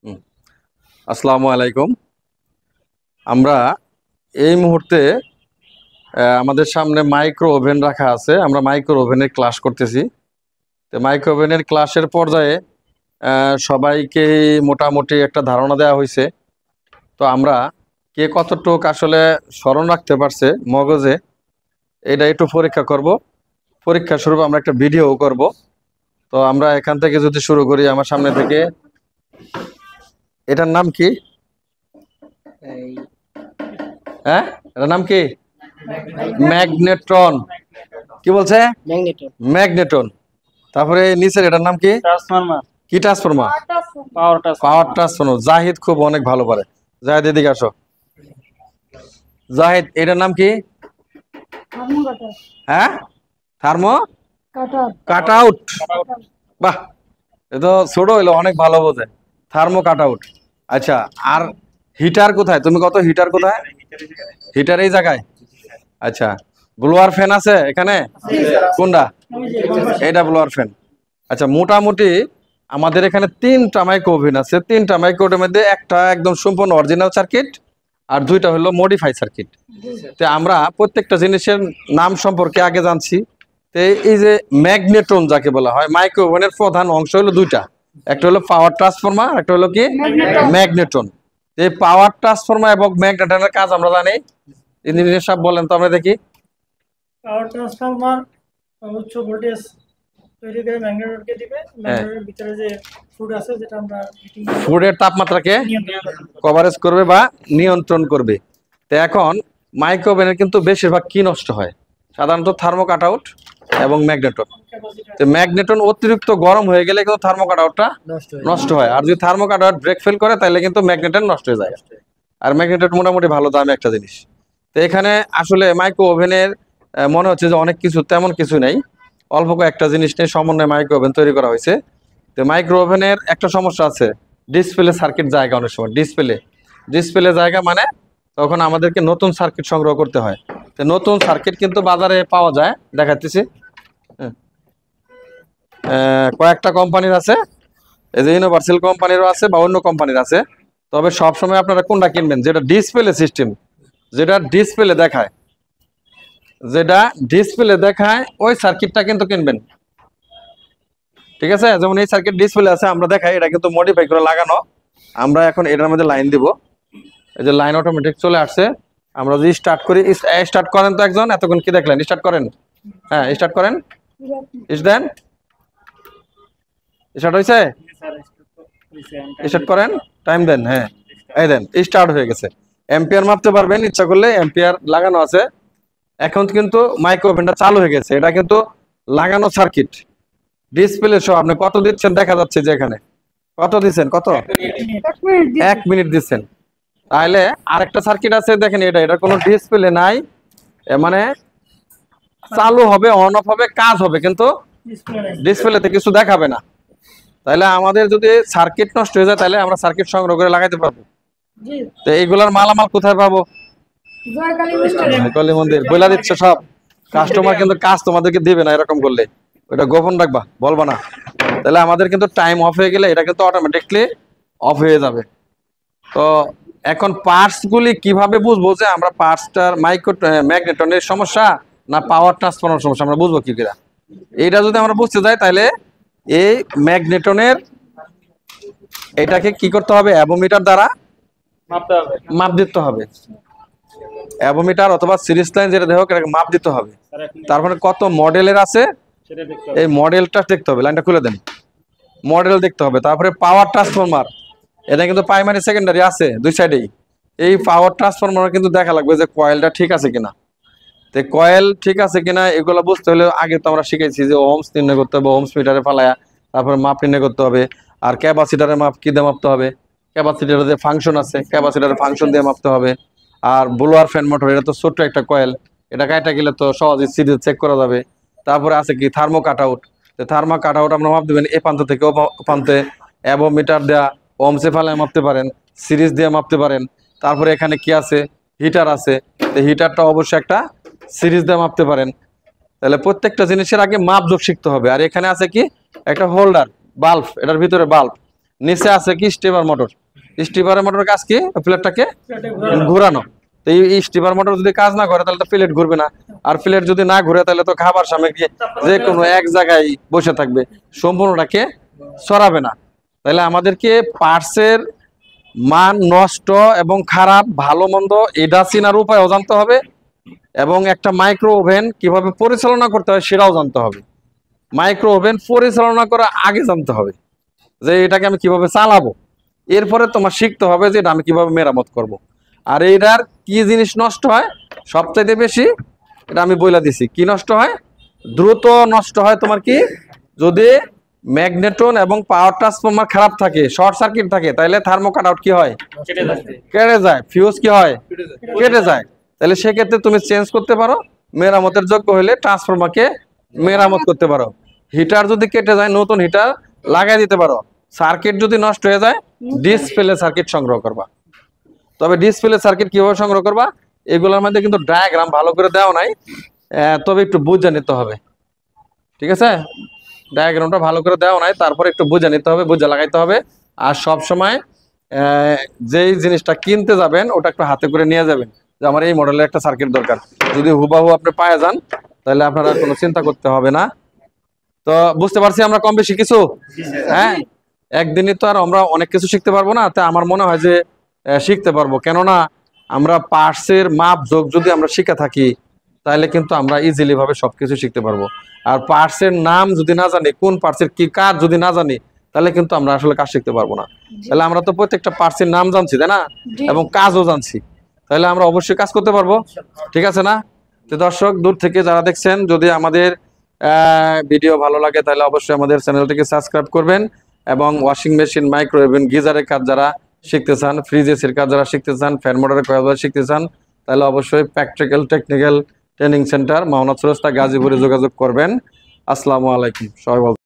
হুম, আসসালামু আলাইকুম। আমরা এই মুহূর্তে আমাদের সামনে মাইক্রো ওভেন রাখা আছে। আমরা মাইক্রো ওভেনের ক্লাস করতেছি। তো মাইক্রো ওভেনের ক্লাসের পর্যায়ে সবাইকে মোটামুটি একটা ধারণা দেওয়া হয়েছে। তো আমরা কে কতটুক আসলে স্মরণ রাখতে পারছে মগজে, এটা একটু পরীক্ষা করব। পরীক্ষা স্বরূপ আমরা একটা ভিডিও করব। তো আমরা এখান থেকে যদি শুরু করি, আমার সামনে থেকে, এটার নাম কি? হ্যাঁ, এটার নাম কি? ম্যাগনেট্রন। কি বলছে? Magneton, magneton. তারপরে নিচের এটার নাম কি? ট্রান্সফরমার, কি transformer? Power transformer. Power transformer. Zahid খুব অনেক ভালো পারে। জাহিদ এদিকে আসো। জাহিদ, এটার নাম কি? হ্যাঁ, থার্মো কাট আউট। বাহ, এ তো ছোট হইলো, অনেক ভালো বোঝে। Thermo cut out. আচ্ছা, আর হিটার কোথায়? তুমি কত হিটার কোথায়? হিটার এই জায়গায়। আচ্ছা, ব্লোয়ার ফ্যান আছে এখানে? কোনটা? এটা ব্লোয়ার ফ্যান। আচ্ছা, মোটামুটি আমাদের এখানে 3টা মাইক্রো ওভেন আছে। 3টা মাইক্রো ওভেনের মধ্যে একটা একদম সম্পূর্ণ অরিজিনাল সার্কিট, আর 2টা হলো মডিফাই সার্কিট। তো আমরা প্রত্যেকটা জিনিসের নাম সম্পর্কে আগে জানছি। তো এই যে ম্যাগনেট্রন যাকে বলা হয়, মাইক্রো ওভেনের প্রধান অংশ হলো 2টা। একটা হলো পাওয়ার ট্রান্সফরমার, একটা হলো কি ম্যাগনেট্রন। এই পাওয়ার ট্রান্সফরমার এবং ম্যাগনেট্রনের কাজ আমরা জানি। ইঞ্জিনিয়ার সাহেব বলেন তো, আমরা দেখি। পাওয়ার ট্রান্সফরমার উচ্চ ভোল্টেজ তৈরি করে ম্যাগনেটকে দিবে। ম্যাগনেটের ভিতরে যে ফুড আছে, যেটা আমরা হিটিং ফুডের তাপমাত্রাকে নিয়ন্ত্রণ করব। কভারেজ করবে বা নিয়ন্ত্রণ করবে। তো এখন মাইক্রো ওভেনের কিন্তু বেশিরভাগ কি নষ্ট হয়? সাধারণত থার্মো কাট আউট এবং ম্যাগনেটন। তো ম্যাগনেটন অতিরিক্ত গরম হয়ে গেলে কিন্তু থার্মো কাট আউটটা নষ্ট হয়, আর যদি thermo cut out brake fail করে তাহলে কিন্তু ম্যাগনেটন নষ্ট হয়ে যায়। আর ম্যাগনেটন মোটামুটি ভালো দামে একটা জিনিস। তো এখানে আসলে মাইক্রো ওভেনের মনে হচ্ছে যে অনেক কিছু, তেমন কিছু নেই। অল্প কয়েকটা জিনিস নিয়ে সমন্বয়ে মাইক্রো ওভেন তৈরি করা হয়েছে। তো মাইক্রো ওভেনের একটা সমস্যা আছে, ডিসপ্লে সার্কিট জায়গা। অনেক সময় ডিসপ্লে জায়গা মানে তখন আমাদেরকে নতুন সার্কিট সংগ্রহ করতে হয়। তো নতুন সার্কিট কিন্তু বাজারে পাওয়া যায়, দেখাচ্ছি। কয়েকটা কোম্পানির আছে, এই যে ইউনিভার্সাল কোম্পানিরও আছে বা অন্য কোম্পানির আছে। তবে সবসময় আপনারা কোনটা কিনবেন? যেটা ডিসপ্লে সিস্টেম, যেটা ডিসপ্লে দেখায়, ওই সার্কিটটা কিন্তু কিনবেন। ঠিক আছে? যেমন এই সার্কিট ডিসপ্লে আছে, আমরা দেখাই, এটা কিন্তু মডিফাই করে লাগানো। আমরা এখন এটার মধ্যে লাইন দিব। এই যে লাইন অটোমেটিক চলে আসছে। আমরা যদি স্টার্ট করি, স্টার্ট করেন তো একজন, এতক্ষণ কি দেখলেন? স্টার্ট করেন। হ্যাঁ, স্টার্ট করেন। দেন স্টার্ট হয়েছে? স্টার্ট করেন, টাইম দেন। হ্যাঁ, এই দেন, স্টার্ট হয়ে গেছে। এম্পিয়ার মাপতে পারবেন ইচ্ছা করলে, এম্পিয়ার লাগানো আছে। এখন কিন্তু মাইক্রো ওভেনটা চালু হয়ে গেছে। এটা কিন্তু লাগানো সার্কিট, ডিসপ্লে সহ। আপনি কত দিচ্ছেন দেখা যাচ্ছে যে এখানে কত দিচ্ছেন, কত 1 মিনিট দিচ্ছেন। তাহলে আরেকটা সার্কিট আছে, দেখেন, এটা কোনো ডিসপ্লে নাই, মানে চালু হবে, অন অফ হবে, কাজ হবে, কিন্তু ডিসপ্লেতে কিছু দেখাবে না। তাহলে আমাদের যদি সার্কিট নষ্ট হয়ে যায়, তাহলে আমরা সার্কিট সংগ্রহ করে লাগাইতে পারবো। তো এইগুলার মালামাল কোথায় পাবো? কালী মন্দির বইলা দিচ্ছে সব। কাস্টমার কিন্তু কাজ তোমাদেরকে দিবে না এরকম করলে, ওটা গোপন রাখবা, বলবা না। তাহলে আমাদের কিন্তু টাইম অফ হয়ে গেলে এটা কিন্তু অটোমেটিকলি অফ হয়ে যাবে। তো এখন পার্টস গুলি কিভাবে বুঝবো যে আমরা পার্টসটার ম্যাগনেটনের সমস্যা না পাওয়ার ট্রান্সফরমার সমস্যা, আমরা বুঝবো কি করে? এইটা যদি আমরা বুঝতে যাই, তাহলে এই ম্যাগনেটনের এটাকে কি করতে হবে? অ্যাভোমিটার দ্বারা মাপ দিতে হবে। অ্যাভোমিটার অথবা সিরিজ লাইন, যেটা দেখো, এটাকে মাপ দিতে হবে। তারপরে কত মডেলের আছে এই মডেলটা দেখতে হবে। লাইনটা খুলে দেন, মডেল দেখতে হবে। তারপরে পাওয়ার ট্রান্সফরমার, এটা কিন্তু প্রাইমারি সেকেন্ডারি আছে দুই সাইডেই। এই পাওয়ার ট্রান্সফরমার কিন্তু দেখা লাগবে যে কয়েলটা ঠিক আছে কিনা। তো কয়েল ঠিক আছে কিনা এগুলো বুঝতে হলে আগে তো আমরা শিখেছি যে ওহমস নির্ণয় করতে হবে, ওহমস মিটারে ফালায়া তারপরে মাপ নির্ণয় করতে হবে। আর ক্যাপাসিটারের মাপ কি দিয়ে মাপতে হবে? ক্যাপাসিটারের যে ফাংশন আছে, ক্যাপাসিটারের ফাংশন দিয়ে মাপতে হবে। আর ব্লোয়ার ফ্যান মোটর, এটা তো ছোট্ট একটা কয়েল, এটা কাটা গেলে তো সহজে সিরিজ চেক করা যাবে। তারপরে আছে কি thermo cut out. Thermo cut out আপনার মাপ দেবেন এ প্রান্ত থেকে ও প্রান্তে। অ্যাভোমিটার দেয়া ওহমসে ফালায় মাপতে পারেন, সিরিজ দিয়ে মাপতে পারেন। তারপরে এখানে কি আছে? হিটার আছে। তো হিটারটা অবশ্যই একটা সিরিজ দিয়ে মাপতে পারেন। তাহলে প্রত্যেকটা জিনিসের আগে মাপযোগ শিখতে হবে। আর এখানে আছে কি? একটা হোল্ডার, বাল্ব, এটার ভিতরে বাল্ব। নিচে আছে কি স্টিপার মোটর। স্টিপারের মোটর কাজ কি? প্লেটটাকে প্লেটে ঘোরানো। ঘোরানো। তো এই স্টিপার মোটর যদি কাজ না করে তাহলে তো প্লেট ঘুরবে না, আর প্লেট যদি না ঘুরে তাহলে তো খাবার সামগ্রী যে কোনো এক জায়গায় বসে থাকবে, সম্পূর্ণটাকে সরাবে না। তাহলে আমাদেরকে পার্টসের মান, নষ্ট এবং খারাপ ভালো মন্দ এটা চেনার উপায়ও জানতে হবে, এবং একটা মাইক্রো ওভেন কিভাবে পরিচালনা করতে হয় সেটাও জানতে হবে। মাইক্রো ওভেন পরিচালনা করা আগে জানতে হবে যে এটাকে আমি কিভাবে চালাবো, এরপরে তোমার শিখতে হবে যে এটা আমি কিভাবে মেরামত করব। আর এটার কি জিনিস নষ্ট হয় সবচাইতে বেশি, এটা আমি বলে দিছি। কি নষ্ট হয়? দ্রুত নষ্ট হয় তোমার কি, যদি ম্যাগনেটন এবং পাওয়ার ট্রান্সফরমার খারাপ থাকে, শর্ট সার্কিট থাকে, তাহলে থার্মো কাট আউট কি হয়? কেটে যায়। ফিউজ কি হয়? কেটে যায়। তাহলে সেক্ষেত্রে তুমি চেঞ্জ করতে পারো, মেরামতের যোগ্য হলে ট্রান্সফরমারকে মেরামত করতে পারো। হিটার যদি কেটে যায় নতুন হিটার লাগাই দিতে পারো। সার্কিট যদি নষ্ট হয়ে যায় ডিসপ্লে সার্কিট সংগ্রহ করবা। তবে ডিসপ্লে সার্কিট কিভাবে সংগ্রহ করবা এগুলোর মধ্যে কিন্তু ডায়াগ্রাম ভালো করে দেওয়া নাই, তবে একটু বুঝে নিতে হবে। ঠিক আছে, ডায়াগ্রামটা ভালো করে দেওয়া নাই, তারপরে একটু বুঝে নিতে হবে, বুঝে লাগাইতে হবে। আর সব সময় যেই জিনিসটা কিনতে যাবেন ওটা একটু হাতে করে নিয়ে যাবেন, যে আমার এই মডেলের একটা সার্কিট দরকার। যদি হুবাহু আপনি পায়ে যান তাহলে আপনারা কোনো চিন্তা করতে হবে না। তো বুঝতে পারছি আমরা কম বেশি কিছু। হ্যাঁ, একদিনই তো আর আমরা অনেক কিছু শিখতে পারবো না, তা আমার মনে হয় যে শিখতে পারবো। কেননা আমরা পার্টসের মাপ যোগ যদি আমরা শিখে থাকি তাহলে কিন্তু আমরা ইজিলি ভাবে সবকিছু শিখতে পারবো। আর পার্টসের নাম যদি না জানি, কোন পার্টসের কি কাজ যদি না জানি, তাহলে কিন্তু আমরা আসলে কাজ শিখতে পারবো না। তাহলে আমরা তো প্রত্যেকটা পার্টসের নাম জানছি, তাই না, এবং কাজও জানছি, তাহলে আমরা অবশ্যই কাজ করতে পারবো। ঠিক আছে না? তো দর্শক দূর থেকে যারা দেখছেন, যদি আমাদের ভিডিও ভালো লাগে তাহলে অবশ্যই আমাদের চ্যানেলটিকে সাবস্ক্রাইব করবেন, এবং ওয়াশিং মেশিন, মাইক্রো ওভেন, গিজারের কাজ যারা শিখতে চান, ফ্রিজ এসির কাজ যারা শিখতে চান, ফ্যান মোটরের কাজ যারা শিখতে চান, তাহলে অবশ্যই practical technical training centre Mawna Chowrasta গাজীপুরে যোগাযোগ করবেন। আসসালামু আলাইকুম। সবাই ভালো